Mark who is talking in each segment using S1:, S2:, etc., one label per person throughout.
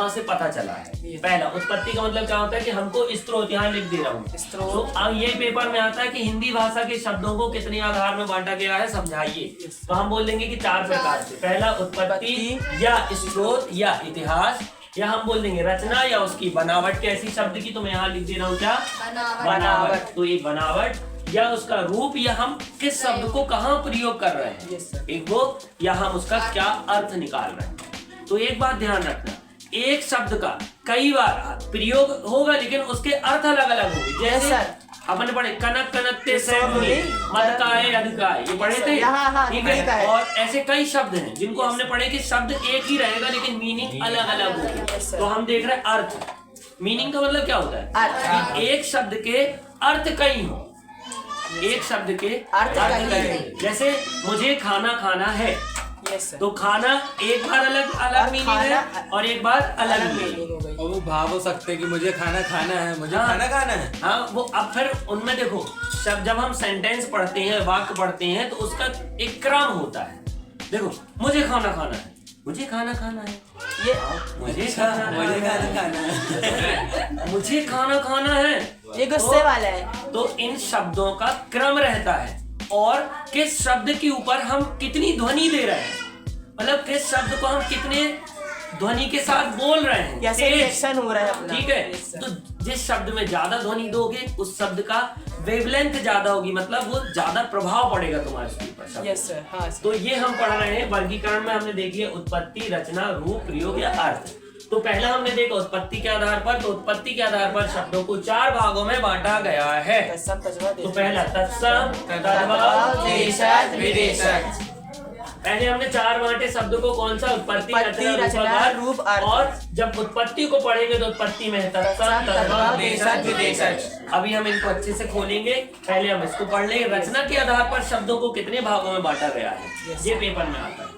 S1: वहां से पता चला है। पहला उत्पत्ति का मतलब क्या होता है कि हमको स्त्रोत यहाँ लिख दे रहा हूँ। तो अब ये पेपर में आता है कि हिंदी भाषा के शब्दों को कितने आधार में बांटा गया है, समझाइए। तो हम बोल देंगे कि 4 प्रकार से। पहला उत्पत्ति या स्त्रोत या इतिहास, या हम बोल देंगे रचना या उसकी बनावट। कैसी शब्द की, तो मैं यहाँ लिख दे रहा हूँ क्या, बनावट। तो एक बनावट या उसका रूप, या हम किस शब्द को कहाँ प्रयोग कर रहे हैं, एक वो, या हम उसका क्या अर्थ निकाल रहे हैं। तो एक बात ध्यान रखना, एक शब्द का कई बार प्रयोग होगा लेकिन उसके अर्थ अलग अलग होंगे। जैसे अपन पढ़े कनक कनकते सैमुनि मदकाए अधकाए, ये पढ़े थे, ठीक है। और ऐसे कई शब्द हैं जिनको हमने पढ़े कि शब्द एक ही रहेगा लेकिन मीनिंग अलग अलग होगी। तो हम देख रहे हैं अर्थ, मीनिंग का मतलब क्या होता है, एक शब्द के अर्थ कई हो, एक शब्द के अर्थ कई। जैसे मुझे खाना खाना है, तो खाना एक बार अलग अलग मीनिंग है और एक बार अलग मीनिंग।
S2: और वो भाव हो सकते हैं कि मुझे खाना खाना है, मुझे खाना खाना है।
S1: हाँ, वो अब फिर उनमें देखो, जब हम सेंटेंस पढ़ते हैं, वाक्य पढ़ते हैं, तो उसका एक क्रम होता है। देखो, मुझे खाना खाना है, मुझे खाना खाना है, ये मुझे खाना खाना है, मुझे खाना खाना है,
S3: ये गुस्से वाला है।
S1: तो इन शब्दों का क्रम रहता है और किस शब्द के ऊपर हम कितनी ध्वनि दे रहे हैं, मतलब किस शब्द को हम कितने ध्वनि के साथ बोल रहे हैं,
S3: कैसे रिएक्शन हो रहा है अपना।
S1: ठीक है। तो जिस शब्द में ज्यादा ध्वनि दोगे उस शब्द का वेवलेंथ ज्यादा होगी, मतलब वो ज्यादा प्रभाव पड़ेगा तुम्हारे ऊपर।
S3: यस सर, हाँ।
S1: तो ये हम पढ़ रहे हैं वर्गीकरण में। हमने देख लिया उत्पत्ति, रचना, रूप, प्रयोग या अर्थ। तो पहला हमने देखा उत्पत्ति के आधार पर, तो उत्पत्ति के आधार पर शब्दों को 4 भागों में बांटा गया है। तो पहला तत्सम, तद्भव, देशज, विदेशज। पहले हमने 4 बांटे शब्दों को, कौन सा, उत्पत्ति, रचना, रूप, अर्थ। और जब उत्पत्ति को पढ़ेंगे तो उत्पत्ति में है तत्सम, तद्भव, देशज, विदेशज। अभी हम इनको अच्छे से खोलेंगे। पहले हम इसको पढ़ लेंगे, रचना के आधार पर शब्दों को कितने भागों में बांटा गया है, ये पेपर में आता है।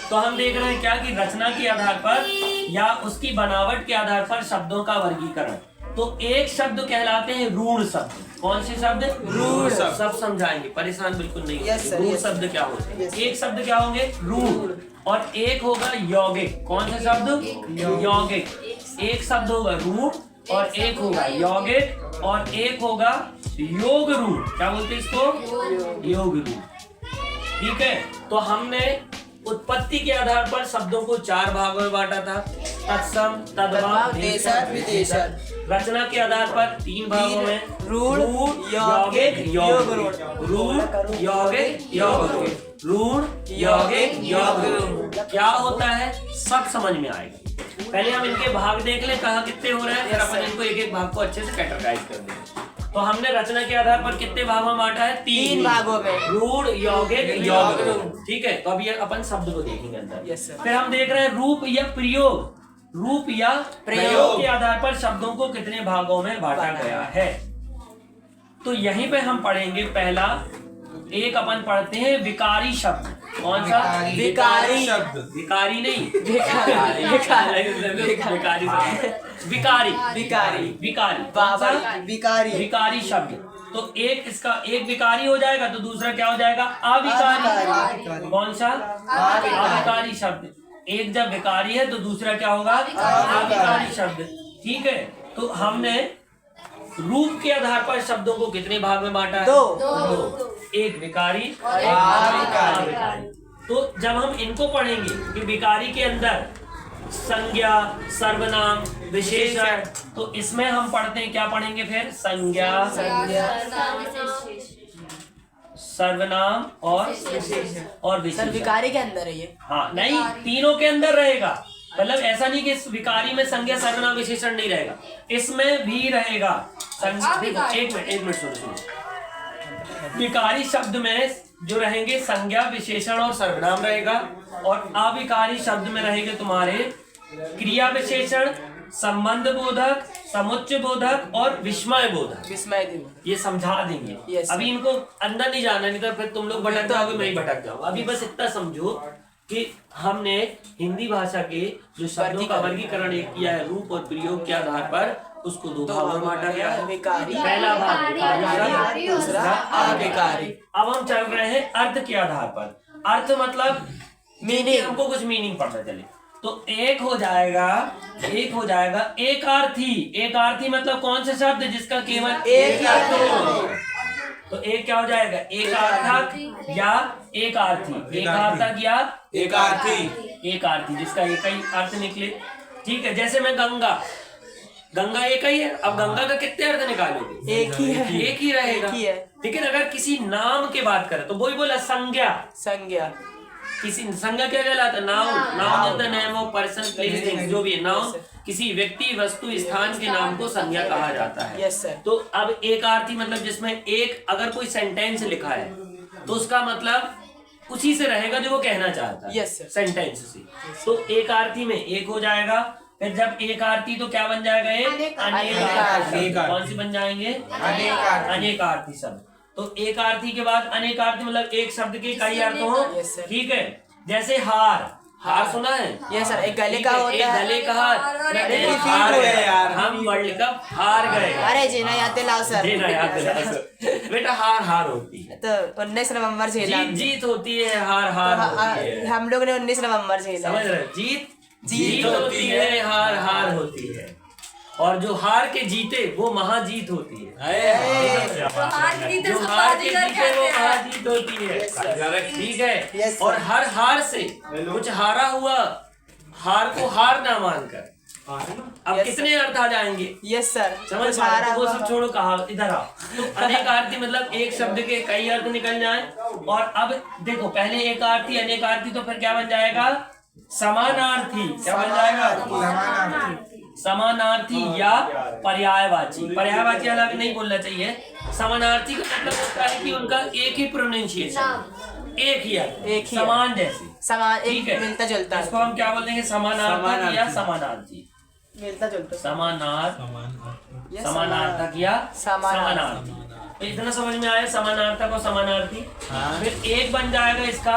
S1: तो हम देख रहे हैं क्या कि रचना के आधार पर या उसकी बनावट के आधार पर शब्दों का वर्गीकरण। तो एक शब्द कहलाते हैं रूढ़ शब्द। कौन से शब्द, रूढ़ शब्द। सब समझाएंगे, परेशान बिल्कुल नहीं। रूढ़ शब्द क्या होते हैं, एक शब्द क्या होंगे, रूढ़, और एक होगा यौगिक। कौन से शब्द, यौगिक। एक शब्द होगा रूढ़ और एक होगा यौगिक और एक होगा योग रूढ़। क्या बोलते हैं इसको, योग रूढ़। ठीक है। तो हमने उत्पत्ति के आधार पर शब्दों को 4 भागों में बांटा था, तत्सम, तद्भव, देशज, विदेशज। रचना के आधार पर 3 भागों में, रूढ़, यौगिक, योग रूढ़। रूढ़, यौगिक, योग रूढ़। रूढ़, यौगिक, योग रूढ़। क्या होता है सब समझ में आएगा। पहले हम इनके भाग देख लें कहाँ कितने हो रहे हैं, फिर अपन इनको एक एक भाग को अच्छे से कैटेगराइज कर देंगे। तो हमने रचना के आधार पर कितने भागों में बांटा है, 3 भागों में, रूढ़, यौगिक, योग रूढ़। ठीक है। तो अब ये अपन शब्द को देखेंगे अंदर। फिर हम देख रहे हैं रूप या प्रयोग। रूप या प्रयोग के आधार पर शब्दों को कितने भागों में बांटा गया है। तो यहीं पे हम पढ़ेंगे पहला, एक अपन पढ़ते हैं विकारी शब्द। कौन सा, विकारी शब्द, विकारी नहीं, विकारी, विकारी, विकारी, विकारी, विकारी, विकारी शब्द। तो एक इसका एक विकारी हो जाएगा तो दूसरा क्या हो जाएगा, अविकारी। कौन सा, अविकारी शब्द। एक जब विकारी है तो दूसरा क्या होगा, अविकारी शब्द। ठीक है। तो हमने रूप के आधार पर शब्दों को कितने भाग में बांटा है, 2। एक विकारी और एक अविकारी। तो जब हम इनको पढ़ेंगे कि विकारी के अंदर संज्ञा, सर्वनाम, विशेषण, तो इसमें हम पढ़ते हैं, क्या पढ़ेंगे फिर, संज्ञा, सर्वनाम और विशेषण।
S3: विकारी के अंदर है ये,
S1: हाँ नहीं, तीनों के अंदर रहेगा। मतलब ऐसा नहीं कि इस विकारी में संज्ञा, सर्वनाम, विशेषण नहीं रहेगा, इसमें भी रहेगा। एक मिनट सुनो। विकारी शब्द में जो रहेंगे संज्ञा, विशेषण और सर्वनाम रहेगा, और अविकारी शब्द में रहेंगे तुम्हारे क्रिया विशेषण, संबंध बोधक, समुच्चय बोधक और विस्मय बोधक। ये समझा देंगे। अभी इनको अंदर नहीं जाना, नहीं तो फिर तुम लोग भटक जाओगे, मैं ही भटक जाऊंगा। अभी बस इतना समझो कि हमने हिंदी भाषा के जो शब्दों का वर्गीकरण किया है रूप और प्रयोग के आधार पर, उसको 2 भागों में बांटा गया है। पहला भाग विकारी, दूसरा अविकारी। अब हम चल रहे हैं अर्थ के आधार पर। अर्थ मतलब मीनिंग, हमको कुछ मीनिंग पता चले। तो एक हो जाएगा एक आर्थी। एक आर्थी मतलब कौन सा शब्द जिसका केवल एक अर्थ हो? तो एक क्या हो जाएगा? एक आर्थक या एक आर्थी। एक आर्थक या
S2: एक आर्थी।
S1: एक आर्थी जिसका एक ही अर्थ निकले। ठीक है, जैसे मैं गंगा एक ही है। अब गंगा का कितने अर्थ निकालोगे?
S3: एक ही है।
S1: एक ही रहेगा।
S3: एक ही है।
S1: लेकिन अगर किसी नाम की बात करें तो वही बोला संज्ञा।
S3: संज्ञा।
S1: किसी संज्ञा क्या कहलाता है? Noun is the name of person place thing. जो भी नाउन किसी व्यक्ति वस्तु स्थान के नाम को संज्ञा कहा जाता है।
S3: Yes sir.
S1: तो अब एक आर्थी मतलब जिसमें एक, अगर कोई सेंटेंस लिखा है तो उसका मतलब उसी से रहेगा जो वो कहना चाहता है।
S3: Yes sir.
S1: सेंटेंस से। तो एक आर्थी में एक हो जाएगा। फिर जब एक आर्थी तो क्या बन जाएगा? एक अनेक। कौन सी बन जाएंगे? अनेक आर्थी शब्द। तो एक आर्थी के बाद अनेक आर्थी मतलब एक शब्द के कई अर्थ हो।
S3: Yes, sir.
S1: ठीक है, जैसे हार सुना है?
S3: Yes sir. एक गले
S1: ठीक
S3: का
S1: है,
S3: होता
S1: एक
S3: है।
S1: गले का हार।
S2: हार गए यार।
S1: हम वर्ल्ड कप हार गए।
S3: अरे जीना याद दिलाओ सर।
S1: जी ना याद दिलाओ सर। बेटा हार होती है।
S3: तो 19 नवंबर झेला।
S1: जीत होती है, हार होती है।
S3: हम लोग ने 19 नवंबर झेला।
S1: समझ रहे? जीत होती है, हार होती है। और जो हार के जीते वो महाजीत होती है। जो हार के जीते वो महाजीत होती है। ठीक है।
S3: Yes,
S1: और हर हार से कुछ हारा हुआ हार को हार ना मानकर अब
S3: Yes,
S1: कितने अर्थ आ जाएंगे?
S3: Yes sir.
S1: समझ पा रहे हो? वो सब छोड़ो, कहा इधर आओ। तो अनेक आर्थी मतलब एक शब्द के कई अर्थ निकल जाएं। और अब देखो, पहले एक आर्थी अनेक आर्थी, तो फिर क्या बन जाएगा? समानार्थी। क्या बन जाएगा? समानार्थी या पर्यायवाची। पर्यायवाची अलग नहीं बोलना चाहिए। समानार्थी का मतलब होता है कि उनका एक ही प्रोनाउंसिएशन, एक ही अर्थ,
S3: एक ही
S1: समान जैसे।
S3: समान
S1: ठीक
S3: एक
S1: है,
S3: मिलता जुलता।
S1: इसको हम क्या बोलेंगे? समानार्थक या समानार्थी।
S3: मिलता जुलता।
S1: समानार्थक या समानार्थी। तो इतना समझ में आया? समानार्थक और समानार्थी। फिर एक बन जाएगा इसका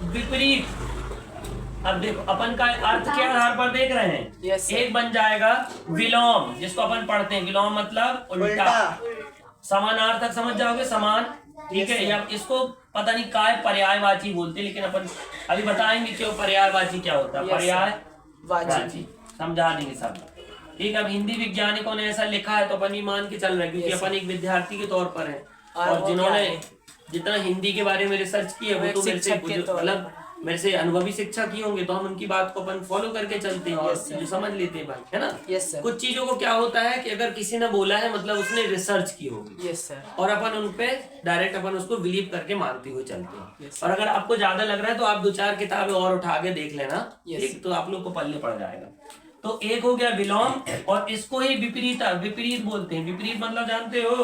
S1: विपरीत। अब देखो, अपन का अर्थ के आधार पर देख रहे हैं।
S3: Yes, sir.
S1: एक बन जाएगा विलोम, जिसको अपन पढ़ते हैं। विलोम मतलब उल्टा। समानार्थक समझ जाओगे? समान। ठीक है। या इसको पता नहीं काय पर्यायवाची बोलते हैं, लेकिन अपन अभी बताएंगे क्यों पर्यायवाची क्या होता है।
S3: Yes, sir.
S1: पर्यायवाची समझा देंगे सब। ठीक है। अब हिंदी वैज्ञानिकों ने ऐसा लिखा है तो अपन भी मान के चल रहे हैं, क्योंकि
S3: Yes,
S1: अपन एक विद्यार्थी के तौर पर है।
S3: और
S1: और
S3: वो
S1: जिन्होंने
S3: क्या है?
S1: जितना हिंदी के बारे में रिसर्च की है वो तो मेरे से मतलब मेरे से अनुभवी शिक्षा की होंगे, तो हम उनकी बात को अपन फॉलो करके चलते हैं और जो समझ लेते हैं भाई, है ना।
S3: Yes sir.
S1: कुछ चीजों को क्या होता है कि अगर किसी ने बोला है मतलब उसने रिसर्च की होगी।
S3: Yes sir.
S1: और अपन उन पे डायरेक्ट अपन उसको बिलीव करके मानते हुए चलते हैं।
S3: Yes,
S1: और अगर आपको ज्यादा लग रहा है तो आप 2-4 किताबें और उठा के देख लेना।
S3: Yes,
S1: ठीक, तो आप लोग को पल्ले पड़ जाएगा। तो एक हो गया विलोम, और इसको ही विपरीत बोलते हैं। विपरीत मतलब जानते हो?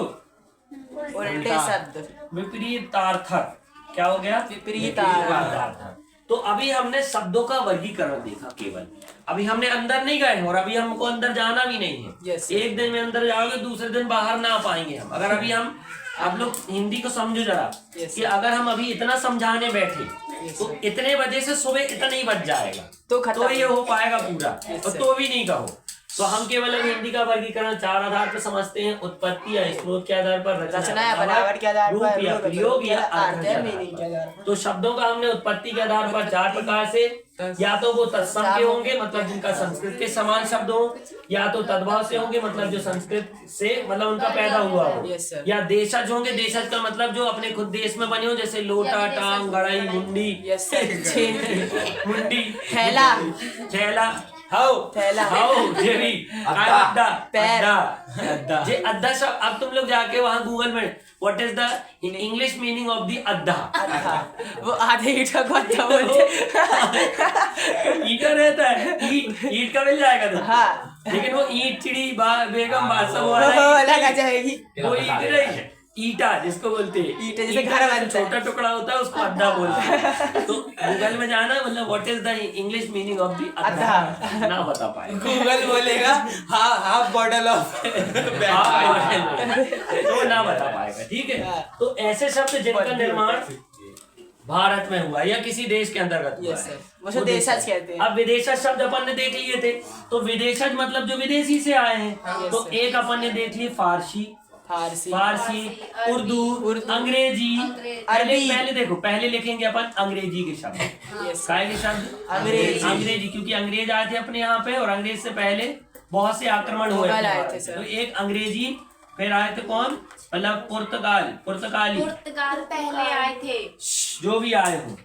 S3: उल्टे शब्द।
S1: विपरीतार्थक। क्या हो गया? विपरीतार्थक। तो अभी हमने शब्दों का वर्गीकरण देखा केवल। अभी हमने अंदर नहीं गए और अभी हमको अंदर जाना भी नहीं है।
S3: Yes,
S1: एक दिन में अंदर जाओगे, दूसरे दिन बाहर ना आ पाएंगे हम। अगर अभी हम आप लोग हिंदी को समझो जरा।
S3: Yes,
S1: कि अगर हम अभी इतना समझाने बैठे तो इतने बजे से सुबह इतना ही बच जाएगा, तो ये हो पाएगा पूरा। और तो भी नहीं कहो। तो हम केवल अब हिंदी का वर्गीकरण 4 आधार पर समझते हैं। उत्पत्ति या स्रोत के आधार पर,
S3: रचना या बनावट के आधार पर,
S1: रूप या प्रयोग या अर्थ के
S3: मीनिंग के
S1: आधार
S3: आधार
S1: पर। तो शब्दों का हमने उत्पत्ति के आधार पर 4 प्रकार से, या तो वो तत्सम के होंगे मतलब जिनका संस्कृत के समान शब्द हो, या तो तद्भव से होंगे मतलब जो संस्कृत से मतलब उनका पैदा हुआ हो,
S3: Yes, sir.
S1: या देशज होंगे। देशज का मतलब जो अपने खुद देश में बने हो, जैसे लोटा, टांग, गड़ाई, मुंडी।
S3: Yes sir.
S1: मुंडी,
S3: थैला।
S1: थैला, थैला, ये भी अड्डा,
S3: पैर।
S2: अड्डा।
S1: ये अड्डा शब्द। अब तुम लोग जाके वहाँ गूगल में what is the English meaning of the अड्डा,
S3: वो आधे ईट का अड्डा बोलते।
S1: ईटा रहता है, ईट का मिल जाएगा तो।
S3: हाँ।
S1: लेकिन वो ईट, चिड़ी, बेगम, बादशाह
S3: वो
S1: वाला
S3: अलग आ जाएगी।
S1: वो ईट नहीं है, ईटा जिसको बोलते हैं।
S3: ईटा जैसे घर बनता है।
S1: छोटा टुकड़ा होता है उसको अड्डा बोलते हैं। तो गूगल में जाना मतलब what is the English meaning of the अड्डा, ना बता पाए।
S2: गूगल बोलेगा हाफ बॉटल ऑफ
S1: तो ना बता पाएगा। ठीक है। तो ऐसे शब्द जिनका निर्माण भारत में हुआ या किसी देश के अंतर्गत हुआ है,
S3: वो देशज कहते हैं।
S1: अब विदेशज शब्द अपन ने देख लिए थे। तो विदेशज मतलब जो विदेशी से आए हैं। तो एक अपन ने देख लिए फारसी,
S3: फारसी
S1: फारसी, उर्दू, अंग्रेजी।
S3: अरबी।
S1: पहले देखो, पहले लिखेंगे अपन अंग्रेजी के शब्द। काय के शब्द?
S3: अंग्रेजी।
S1: अंग्रेजी, क्योंकि अंग्रेज आए थे अपने यहाँ पे और अंग्रेज से पहले बहुत से आक्रमण हुए
S3: मुगल
S1: थे
S3: आए
S1: भारत
S3: थे,
S1: में।
S3: सर।
S1: तो एक अंग्रेजी, फिर आए थे कौन? मतलब पुर्तगाली,
S4: पुर्तगाल पहले आए थे।
S1: जो भी आए हो।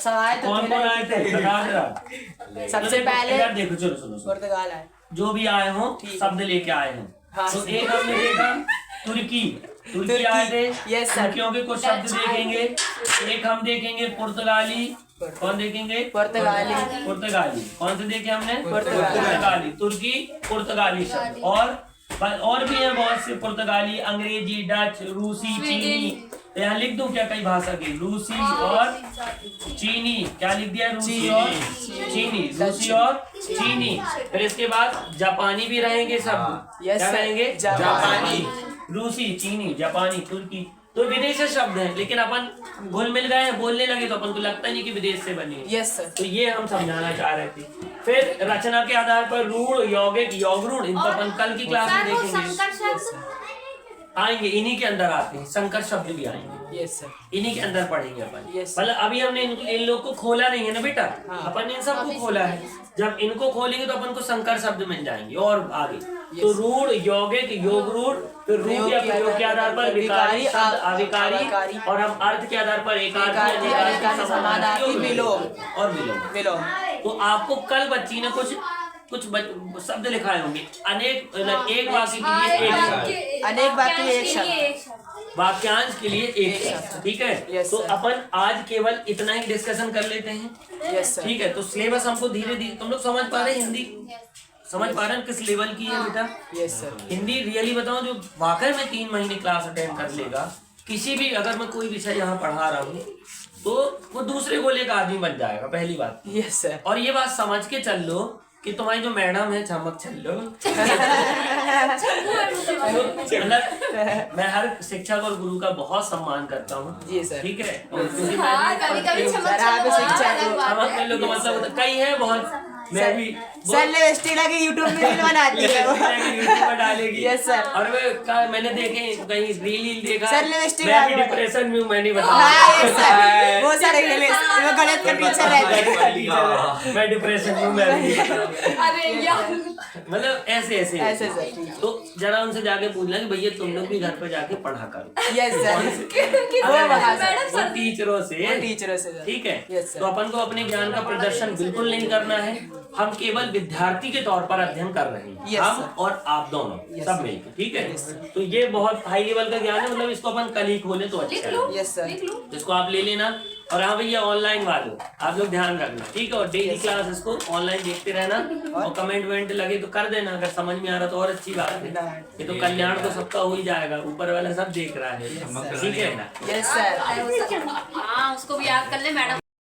S3: सब आए तो
S1: कौन
S3: पहले
S1: आए थे बता जरा।
S3: सबसे पहले
S1: यार देखो, चलो सुनो।
S3: पुर्तगाल आए।
S1: जो भी आए हो
S3: ठीक।
S1: शब्द लेके आए हो।
S3: हाँ।
S1: तो एक हमने देखा तुर्की आए थे।
S3: Yes, sir.
S1: तुर्कियों के कुछ शब्द देखेंगे। एक हम देखेंगे पुर्तगाली। कौन देखेंगे?
S3: पुर्तगाली।
S1: पुर्तगाली। कौन से देखे हमने?
S3: पुर्तगाली।
S1: पुर्तगाली, तुर्की, पुर्तगाली शब्द। और भी है बहुत से, पुर्तगाली, अंग्रेजी, डच, रूसी, चीनी। तो यहाँ लिख दूं क्या कई भाषा की? रूसी और चीनी। क्या लिख दिया? रूसी और चीनी। रूसी और चीनी। फिर इसके बाद जापानी भी रहेंगे शब्द।
S3: Yes,
S1: क्या
S3: sir.
S1: रहेंगे?
S3: जापानी।
S1: रूसी, चीनी, जापानी, तुर्की। तो विदेशी शब्द हैं, लेकिन अपन घुल मिल गए हैं, बोलने लगे तो अपन को लगता नहीं कि विदेश से बने हैं।
S3: Yes sir.
S1: तो ये हम समझाना चाह रहे थे। फिर रचना के आधार पर रूढ़, यौगिक, योगरूढ़, इनको अपन कल की क्लास में देखेंगे। आएंगे, इन्हीं के अंदर आते हैं, संकर शब्द भी आएंगे।
S3: Yes sir.
S1: इन्हीं के अंदर पढ़ेंगे अपन।
S3: Yes.
S1: मतलब अभी हमने इन लोग को खोला नहीं है ना बेटा।
S3: हाँ।
S1: अपन ने इन सबको खोला है। जब इनको खोलेंगे तो अपन को संकर शब्द मिल जाएंगे और आगे। तो रूढ़, यौगिक, योगरूढ़, फिर रूढ़ या प्रयोग के आधार पर विकारी शब्द, अविकारी, और हम अर्थ के आधार पर एकार्थी, अनेकार्थी, समानार्थी,
S3: विलोम
S1: और विलोम।
S3: विलोम।
S1: तो आपको कल बच्ची ने कुछ शब्द लिखाए होंगे। अनेक, एक वाक्य के लिए एक शब्द,
S3: अनेक वाक्य के लिए एक शब्द,
S1: वाक्यांश के लिए एक शब्द। ठीक है।
S3: Yes,
S1: तो
S3: sir.
S1: अपन आज केवल इतना ही डिस्कशन कर लेते हैं।
S3: Yes sir.
S1: ठीक है। तो सिलेबस हमको धीरे धीरे, तुम लोग समझ पा रहे हैं हिंदी? समझ पा रहे हैं किस लेवल की है बेटा?
S3: Yes sir.
S1: हिंदी रियली बताऊं, जो वाकई में 3 महीने क्लास अटेंड कर लेगा, किसी भी, अगर मैं कोई विषय यहाँ पढ़ा रहा हूँ तो वो दूसरे गोले का आदमी बन जाएगा, पहली बात।
S3: Yes sir.
S1: और ये बात समझ के चल लो कि तुम्हारी जो मैडम है चमक चल लो। मतलब मैं हर शिक्षक और गुरु का बहुत सम्मान करता हूँ।
S3: जी सर।
S1: ठीक है। और क्योंकि मैं भी
S4: कभी-कभी
S1: पढ़ती हूँ।
S3: सर आप शिक्षक हो।
S1: चमक कर लो का मतलब होता है, कई है बहुत। मैं भी
S3: सर लिपस्टिक लगी यूट्यूब में रील बनाती है वो।
S1: यूट्यूब पर डालेगी।
S3: Yes, sir.
S1: और मैंने देखे कहीं रील देखा।
S3: सर, लिपस्टिक
S1: मैं भी
S3: लगा-
S1: डिप्रेशन में हूँ, मैंने
S3: हाँ
S1: बताया।
S3: Yes sir. वो सर वो गणित का टीचर रहते हैं।
S1: मैं डिप्रेशन में हूँ, मैं भी।
S4: अरे यार,
S1: मतलब ऐसे
S3: ऐसे सर।
S1: तो जरा उनसे जाके पूछना कि भैया तुम लोग भी घर पे जाके पढ़ा करो।
S3: Yes sir.
S1: अगर
S3: वहाँ
S1: वो टीचरों से,
S3: टीचरों से सर।
S1: ठीक है।
S3: Yes, sir.
S1: तो अपन को अपने ज्ञान का प्रदर्शन बिल्कुल नहीं करना है। हम केवल विद्यार्थी के तौर पर अध्ययन कर रहे हैं।
S3: Yes,
S1: हम
S3: sir.
S1: और आप दोनों
S3: Yes,
S1: सब
S3: sir.
S1: मिलकर। ठीक है।
S3: Yes, sir.
S1: तो ये बहुत हाई लेवल का ज्ञान है, मतलब इसको अपन कल ही खोले तो अच्छा है।
S3: Yes sir.
S1: इसको आप ले लेना। और हाँ भैया, ऑनलाइन वालों आप लोग ध्यान रखना। ठीक है। और डेली क्लास इसको ऑनलाइन देखते रहना और कमेंट वेंट लगे तो कर देना, अगर समझ में आ रहा तो और अच्छी बात है। ये तो कल्याण तो सबका हो ही जाएगा, ऊपर वाला सब देख रहा है। ठीक है।
S3: Yes sir.
S4: हाँ उसको भी याद कर ले मैडम।